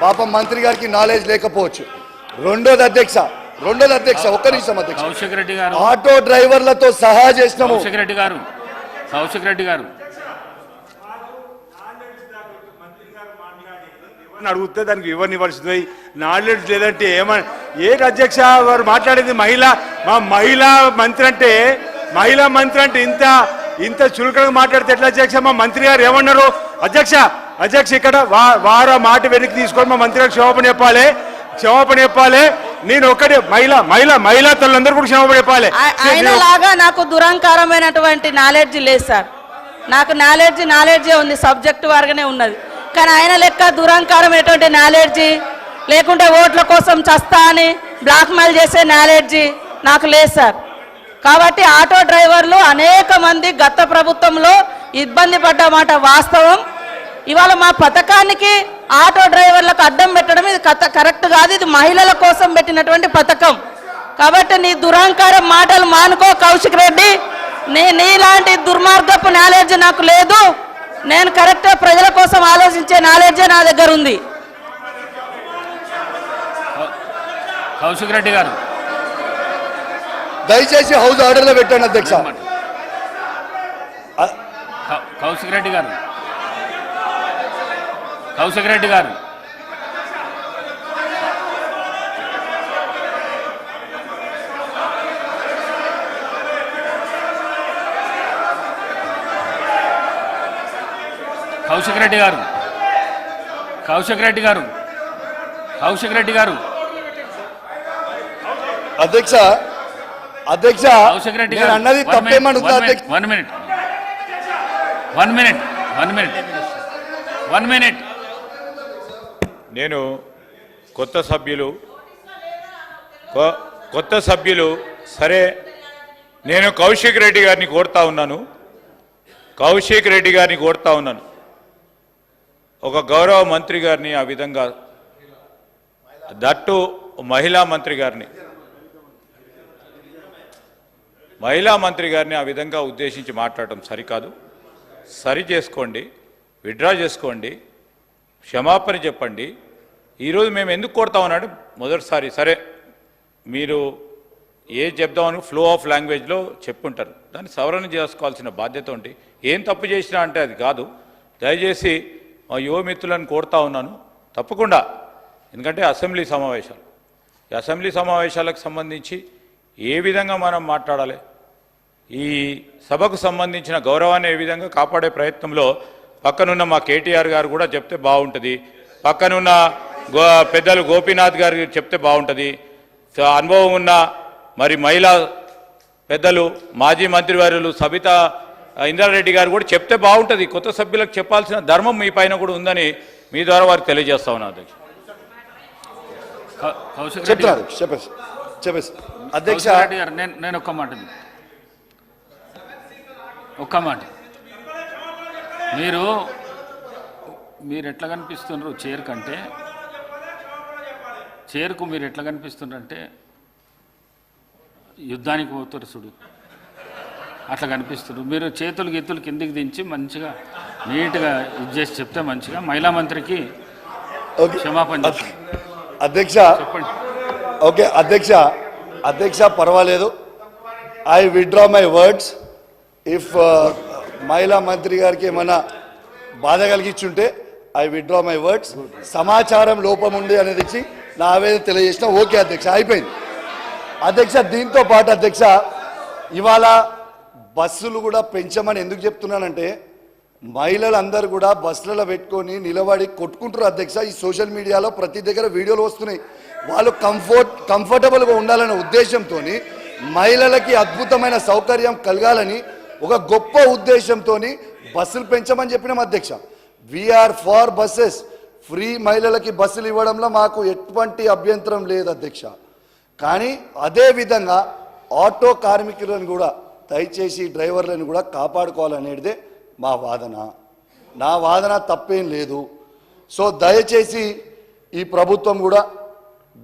పాపం మంత్రి గారికి నాలెడ్జ్ లేకపోవచ్చు. రెండోది అధ్యక్ష ఒక్క నిమిషం అధ్యక్ష, ఆటో డ్రైవర్లతో సహా చేసినాము. కౌశిక్ రెడ్డి గారు అడిగితే దానికి ఇవ్వనివ్వాల్సింది. నాలెడ్జ్ లేదంటే ఏంటి అధ్యక్ష వారు మాట్లాడేది? మహిళా మంత్రి అంటే ఇంత చులకనగా మాట్లాడితే ఎట్లా అధ్యక్ష? మా మంత్రి గారు ఏమన్నారు? అధ్యక్ష ఇక్కడ వారు మాట వెనక్కి తీసుకొని మా మంత్రి గారికి క్షమాపణ చెప్పాలి. నేను ఒక్కటే మహిళా తల్లందరూ కూడా క్షమాపణ చెప్పాలి. ఆయనలాగా నాకు దురహంకారమైనటువంటి నాలెడ్జ్ లేదు సార్. నాకు నాలెడ్జే ఉంది, సబ్జెక్ట్ వారుగానే ఉన్నది. కానీ ఆయన లెక్క దురహంకారమైనటువంటి నాలెడ్జి లేకుంటే ఓట్ల కోసం చస్తా అని బ్లాక్మెయిల్ చేసే నాలెడ్జి నాకు లేదు సార్. కాబట్టి ఆటో డ్రైవర్లు అనేక మంది గత ప్రభుత్వంలో ఇబ్బంది పడ్డమాట వాస్తవం. ఇవాళ మా పథకానికి ఆటో డ్రైవర్లకు అడ్డం పెట్టడం ఇది కరెక్ట్ కాదు. ఇది మహిళల కోసం పెట్టినటువంటి పథకం. కాబట్టి నీ దురహంకారం మాటలు మానుకో కౌశిక్ రెడ్డి. నీలాంటి దుర్మార్గపు నాలెడ్జ్ నాకు లేదు. నేను కరెక్ట్గా ప్రజల కోసం ఆలోచించే నాలెడ్జే నా దగ్గర ఉంది. కౌశిక్ రెడ్డి గారు దయచేసి హౌస్ ఆర్డర్లో పెట్టండి అధ్యక్ష. కౌశిక్ రెడ్డి గారు కౌశిక్ రెడ్డి గారు కౌశిక్ రెడ్డి గారు కౌశిక్ రెడ్డి గారు కౌశిక్ రెడ్డి గారు అధ్యక్ష కౌశిక్ రెడ్డి గారు అన్నది తప్పేమనుందా? One minute. నేను కొత్త సభ్యులు సరే, నేను కౌశిక్ రెడ్డి గారిని కోరుతా ఉన్నాను. ఒక గౌరవ మంత్రి గారిని ఆ విధంగా, దట్టు మహిళా మంత్రి గారిని ఆ విధంగా ఉద్దేశించి మాట్లాడటం సరికాదు. సరి చేసుకోండి, విత్డ్రా చేసుకోండి, క్షమాపణ చెప్పండి. ఈరోజు మేము ఎందుకు కోరుతా ఉన్నాడు? మొదటిసారి సరే మీరు చెప్దామని ఫ్లో ఆఫ్ లాంగ్వేజ్లో చెప్పుంటారు, దాన్ని సవరణ చేసుకోవాల్సిన బాధ్యత ఉంది. ఏం తప్పు చేసినా అంటే అది కాదు. దయచేసి మా యువ మిత్రులను కోరుతా ఉన్నాను తప్పకుండా, ఎందుకంటే అసెంబ్లీ సమావేశాలకు సంబంధించి ఏ విధంగా మనం మాట్లాడాలి, ఈ సభకు సంబంధించిన గౌరవాన్ని ఏ విధంగా కాపాడే ప్రయత్నంలో పక్కనున్న మా కేటీఆర్ గారు కూడా చెప్తే బాగుంటుంది, పక్కనున్న పెద్దలు గోపీనాథ్ గారు చెప్తే బాగుంటుంది, అనుభవం ఉన్న మరి మహిళా పెద్దలు మాజీ మంత్రివర్యులు సబితా ఇంద్రారెడ్డి గారు కూడా చెప్తే బాగుంటుంది. కొత్త సభ్యులకు చెప్పాల్సిన ధర్మం మీ పైన కూడా ఉందని మీ ద్వారా వారికి తెలియజేస్తా ఉన్నా అధ్యక్ష. అధ్యక్ష నేను ఒక్క మాట మీరు ఎట్లా కనిపిస్తున్నారు చైర్కు మీరు ఎట్లా కనిపిస్తున్నారంటే యుద్ధానికి పోతారు చూడు, అట్లా కనిపిస్తున్నారు. మీరు చేతులు గీతులు కిందికి దించి మంచిగా నీట్గా ఇది చేసి చెప్తే మంచిగా మహిళా మంత్రికి క్షమాపణ చెప్పండి అధ్యక్ష. ఓకే అధ్యక్ష పర్వాలేదు. I withdraw my words. If మహిళా మంత్రి గారికి ఏమైనా బాధ కలిగించుంటే ఐ విత్డ్రా మై వర్డ్స్. సమాచారం లోపం ఉంది అనేది ఇచ్చి నా ఆవేదన తెలియజేసిన. ఓకే అధ్యక్ష, అయిపోయింది. అధ్యక్ష దీంతో పాటు అధ్యక్ష ఇవాళ బస్సులు కూడా పెంచమని ఎందుకు చెప్తున్నానంటే మహిళలందరూ కూడా బస్సులలో పెట్టుకొని నిలబడి కొట్టుకుంటారు అధ్యక్ష. ఈ సోషల్ మీడియాలో ప్రతి దగ్గర వీడియోలు వస్తున్నాయి. వాళ్ళు కంఫర్టబుల్గా ఉండాలనే ఉద్దేశంతో మహిళలకి అద్భుతమైన సౌకర్యం కలగాలని ఒక గొప్ప ఉద్దేశంతో బస్సులు పెంచమని చెప్పినాం అధ్యక్ష. We are far buses. ఫ్రీ మహిళలకి బస్సులు ఇవ్వడంలో మాకు ఎటువంటి అభ్యంతరం లేదు అధ్యక్ష. కానీ అదేవిధంగా ఆటో కార్మికులను కూడా దయచేసి డ్రైవర్లను కూడా కాపాడుకోవాలనేదే మా వాదన. నా వాదన తప్పేం లేదు. సో దయచేసి ఈ ప్రభుత్వం కూడా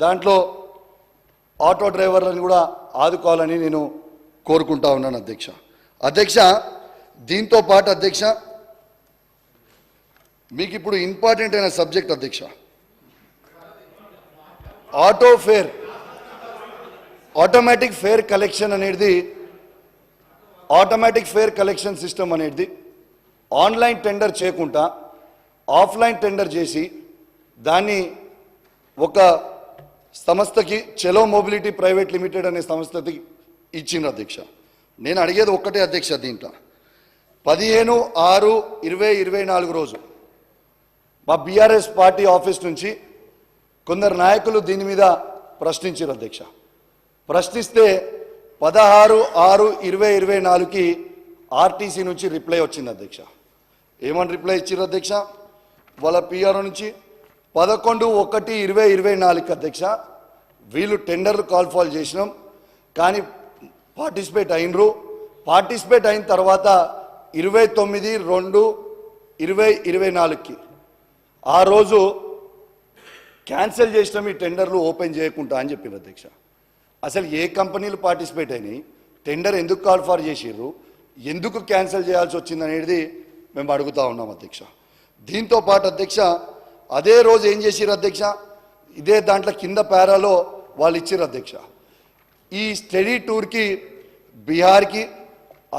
దాంట్లో ఆటో డ్రైవర్లను కూడా ఆదుకోవాలని నేను కోరుకుంటా ఉన్నాను అధ్యక్ష. దీంతో పాటు అధ్యక్ష మీకు ఇప్పుడు ఇంపార్టెంట్ అయిన సబ్జెక్ట్ అధ్యక్ష, auto fair automatic fair collection అనేది ఆటోమేటిక్ ఫేర్ కలెక్షన్ సిస్టమ్ అనేది ఆన్లైన్ టెండర్ చేయకుండా ఆఫ్లైన్ టెండర్ చేసి దాన్ని ఒక సంస్థకి చలో మొబిలిటీ ప్రైవేట్ లిమిటెడ్ అనే సంస్థకి ఇచ్చింది అధ్యక్ష. నేను అడిగేది ఒక్కటే అధ్యక్ష, దీంట్లో 15/6/2024 రోజు మా బీఆర్ఎస్ పార్టీ ఆఫీస్ నుంచి కొందరు నాయకులు దీని మీద ప్రశ్నించారు అధ్యక్ష. ప్రశ్నిస్తే 16/6/2024కి ఆర్టీసీ నుంచి రిప్లై వచ్చింది అధ్యక్ష. ఏమని రిప్లై ఇచ్చారు అధ్యక్ష? వాళ్ళ పిఆర్ఓ నుంచి 11/1/2024 అధ్యక్ష వీళ్ళు టెండర్లు కాల్ఫాల్ చేసినాం, కానీ పార్టిసిపేట్ అయినరు. పార్టిసిపేట్ అయిన తర్వాత 29/2/2024కి ఆ రోజు క్యాన్సిల్ చేసినాం ఈ టెండర్లు ఓపెన్ చేయకుండా అని చెప్పారు అధ్యక్ష. అసలు ఏ కంపెనీలు పార్టిసిపేట్ అయినాయి, టెండర్ ఎందుకు కాల్ఫార్ చేసిర్రు, ఎందుకు క్యాన్సిల్ చేయాల్సి వచ్చింది అనేది మేము అడుగుతా ఉన్నాం అధ్యక్ష. దీంతో పాటు అధ్యక్ష అదే రోజు ఏం చేసిర్రు అధ్యక్ష, ఇదే దాంట్లో కింద పారాలో వాళ్ళు ఇచ్చిర్రు అధ్యక్ష. ఈ స్టడీ టూర్కి బీహార్కి,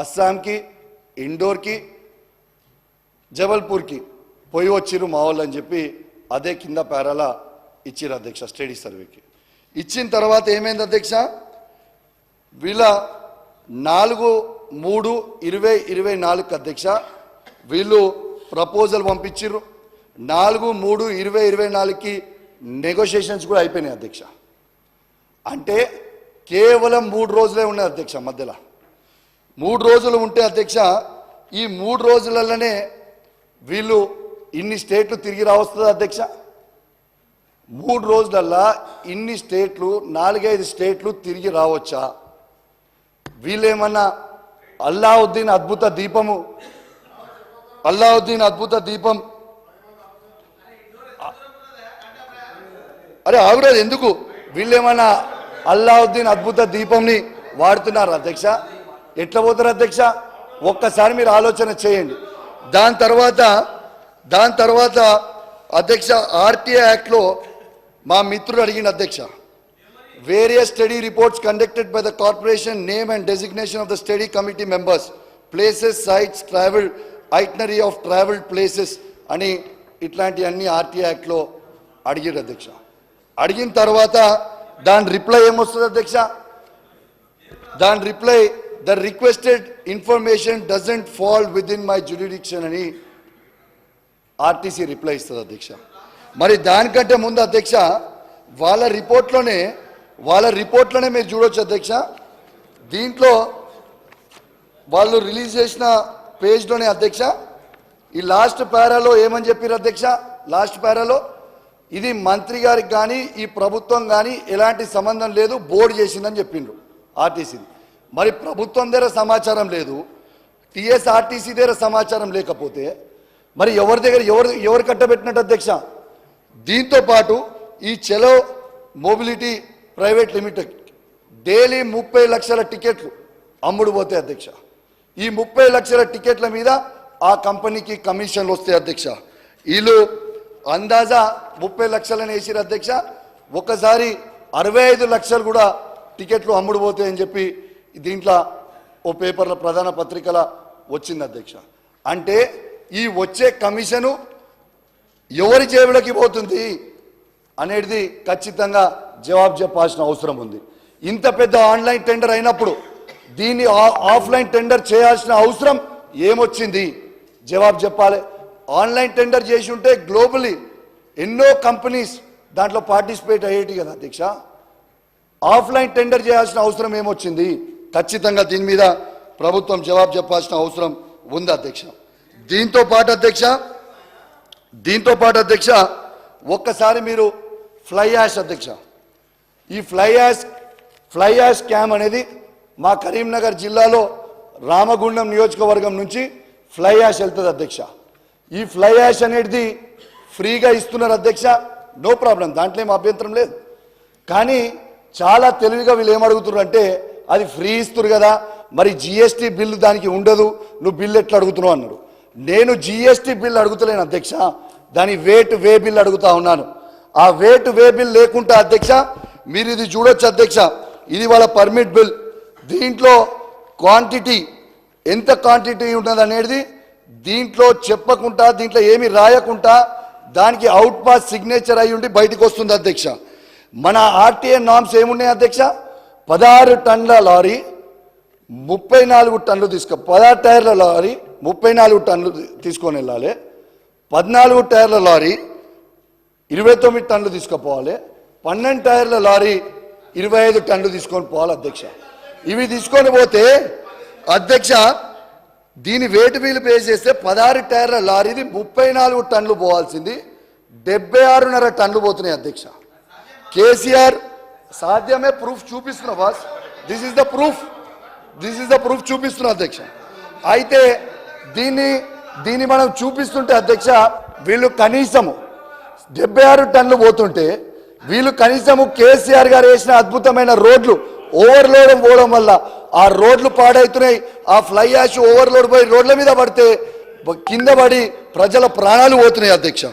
అస్సాంకి, ఇండోర్కి, జబల్పూర్కి పోయి వచ్చిర్రు మా వాళ్ళు అని చెప్పి అదే కింద పారాల ఇచ్చిర్రు అధ్యక్ష. స్టడీ సర్వేకి ఇచ్చిన తర్వాత ఏమైంది అధ్యక్ష, వీళ్ళ 4/3/2024 అధ్యక్ష వీళ్ళు ప్రపోజల్ పంపించిర్రు. 4/3/2024కి నెగోషియేషన్స్ కూడా అయిపోయినాయి అధ్యక్ష. అంటే కేవలం 3 రోజులే ఉన్నాయి అధ్యక్ష. మధ్యలో 3 రోజులు ఉంటే అధ్యక్ష ఈ 3 రోజులలోనే వీళ్ళు ఇన్ని స్టేట్లు తిరిగి రావస్తుంది అధ్యక్ష. 3 రోజులల్లా ఇన్ని స్టేట్లు 4-5 స్టేట్లు తిరిగి రావచ్చా? వీళ్ళేమన్నా అల్లావుద్దీన్ అద్భుత దీపము అరే ఆవిడది ఎందుకు, వీళ్ళేమన్నా అల్లావుద్దీన్ అద్భుత దీపంని వాడుతున్నారు అధ్యక్ష? ఎట్లా పోతారు అధ్యక్ష? ఒక్కసారి మీరు ఆలోచన చేయండి. దాని తర్వాత అధ్యక్ష ఆర్టీఐ యాక్ట్లో మా మిత్రుడు అడిగిన అధ్యక్ష, various study reports conducted by the corporation, name and designation of the study committee members, places, sites, travel, itinerary of travelled places అని ఇట్లాంటి అన్ని ఆర్టీఐ యాక్ట్లో అడిగారు అధ్యక్ష. అడిగిన తర్వాత దాని రిప్లై ఏమొస్తుంది అధ్యక్ష? దాని reply, the requested information doesn't fall with in my jurisdiction అని ఆర్టీసీ రిప్లై ఇస్తుంది అధ్యక్ష. మరి దానికంటే ముందు అధ్యక్ష వాళ్ళ రిపోర్ట్లోనే మీరు చూడొచ్చు అధ్యక్ష. దీంట్లో వాళ్ళు రిలీజ్ చేసిన పేజ్లోనే అధ్యక్ష ఈ లాస్ట్ పారాలో ఏమని చెప్పారు అధ్యక్ష? లాస్ట్ పారాలో ఇది మంత్రి గారికి కానీ ఈ ప్రభుత్వం కానీ ఎలాంటి సంబంధం లేదు, బోర్డు చేసిందని చెప్పిండ్రు ఆర్టీసీది. మరి ప్రభుత్వం దగ్గర సమాచారం లేదు, టీఎస్ఆర్టీసీ దగ్గర సమాచారం లేకపోతే మరి ఎవరి దగ్గర ఎవరు కట్టబెట్టినట్టు అధ్యక్ష? దీంతో పాటు ఈ చలో మొబిలిటీ ప్రైవేట్ లిమిటెడ్ డైలీ 30 లక్షల టికెట్లు అమ్ముడు పోతాయి అధ్యక్ష. ఈ 30 లక్షల టికెట్ల మీద ఆ కంపెనీకి కమిషన్లు వస్తాయి అధ్యక్ష. వీళ్ళు అందాజా 30 లక్షలని వేసిరు అధ్యక్ష. ఒకసారి 65 లక్షలు కూడా టికెట్లు అమ్ముడు పోతాయని చెప్పి దీంట్లో ఓ పేపర్ల ప్రధాన పత్రికల వచ్చింది అధ్యక్ష. అంటే ఈ వచ్చే కమిషను ఎవరి జేబులకి పోతుంది అనేది ఖచ్చితంగా జవాబు చెప్పాల్సిన అవసరం ఉంది. ఇంత పెద్ద ఆన్లైన్ టెండర్ అయినప్పుడు దీన్ని ఆఫ్లైన్ టెండర్ చేయాల్సిన అవసరం ఏమొచ్చింది? జవాబు చెప్పాలి. ఆన్లైన్ టెండర్ చేసి ఉంటే గ్లోబలీ ఎన్నో కంపెనీస్ దాంట్లో పార్టిసిపేట్ అయ్యేటి కదా అధ్యక్ష. ఆఫ్లైన్ టెండర్ చేయాల్సిన అవసరం ఏమొచ్చింది? ఖచ్చితంగా దీని మీద ప్రభుత్వం జవాబు చెప్పాల్సిన అవసరం ఉంది అధ్యక్ష. దీంతో పాటు అధ్యక్ష ఒక్కసారి మీరు ఫ్లై యాష్ అధ్యక్ష, ఈ ఫ్లై యాష్ స్కామ్ అనేది మా కరీంనగర్ జిల్లాలో రామగుండం నియోజకవర్గం నుంచి ఫ్లై యాష్ వెళ్తుంది అధ్యక్ష. ఈ ఫ్లై యాష్ అనేది ఫ్రీగా ఇస్తున్నారు అధ్యక్ష, నో ప్రాబ్లం, దాంట్లో ఏం అభ్యంతరం లేదు. కానీ చాలా తెలివిగా వీళ్ళు ఏమడుగుతున్నారు అంటే అది ఫ్రీ ఇస్తున్నారు కదా, మరి జిఎస్టీ బిల్లు దానికి ఉండదు, నువ్వు బిల్లు ఎట్లా అడుగుతున్నావు అన్నాడు. నేను జిఎస్టీ బిల్లు అడుగుతలేను అధ్యక్ష, దాని వే బిల్లు అడుగుతా ఉన్నాను. ఆ వెయిట్ వే బిల్ లేకుండా అధ్యక్ష మీరు ఇది చూడొచ్చు అధ్యక్ష, ఇది వాళ్ళ పర్మిట్ బిల్. దీంట్లో క్వాంటిటీ ఎంత క్వాంటిటీ ఉంటుంది అనేది దీంట్లో చెప్పకుండా, దీంట్లో ఏమి రాయకుండా దానికి అవుట్ పాస్ సిగ్నేచర్ అయి ఉండి బయటకు వస్తుంది అధ్యక్ష. మన ఆర్టీఏ నామ్స్ ఏమున్నాయి అధ్యక్ష? 16 టన్నుల లారీ 34 టన్నులు 16 టైర్ల లారీ 34 టన్నులు తీసుకొని వెళ్ళాలి. 14 టైర్ల లారీ 29 టన్నులు తీసుకుపోవాలి. 12 టైర్ల లారీ 25 టన్నులు తీసుకొని పోవాలి అధ్యక్ష. ఇవి తీసుకొని పోతే అధ్యక్ష దీని వెయిట్ వీలు పే చేస్తే 16 టైర్ల లారీది 34 టన్నులు పోవాల్సింది 76.5 టన్నులు పోతున్నాయి అధ్యక్ష. కేసీఆర్ సాధ్యమే, ప్రూఫ్ చూపిస్తున్నా boss, this is the proof చూపిస్తున్నా అధ్యక్ష. అయితే దీన్ని మనం చూపిస్తుంటే అధ్యక్ష వీళ్ళు కనీసము 76 టన్నులు పోతుంటే వీళ్ళు కనీసము కేసీఆర్ గారు వేసిన అద్భుతమైన రోడ్లు ఓవర్లోడ్ పోవడం వల్ల ఆ రోడ్లు పాడవుతున్నాయి. ఆ ఫ్లై యాష్ ఓవర్లోడ్ పోయి రోడ్ల మీద పడితే కింద పడి ప్రజల ప్రాణాలు పోతున్నాయి అధ్యక్ష.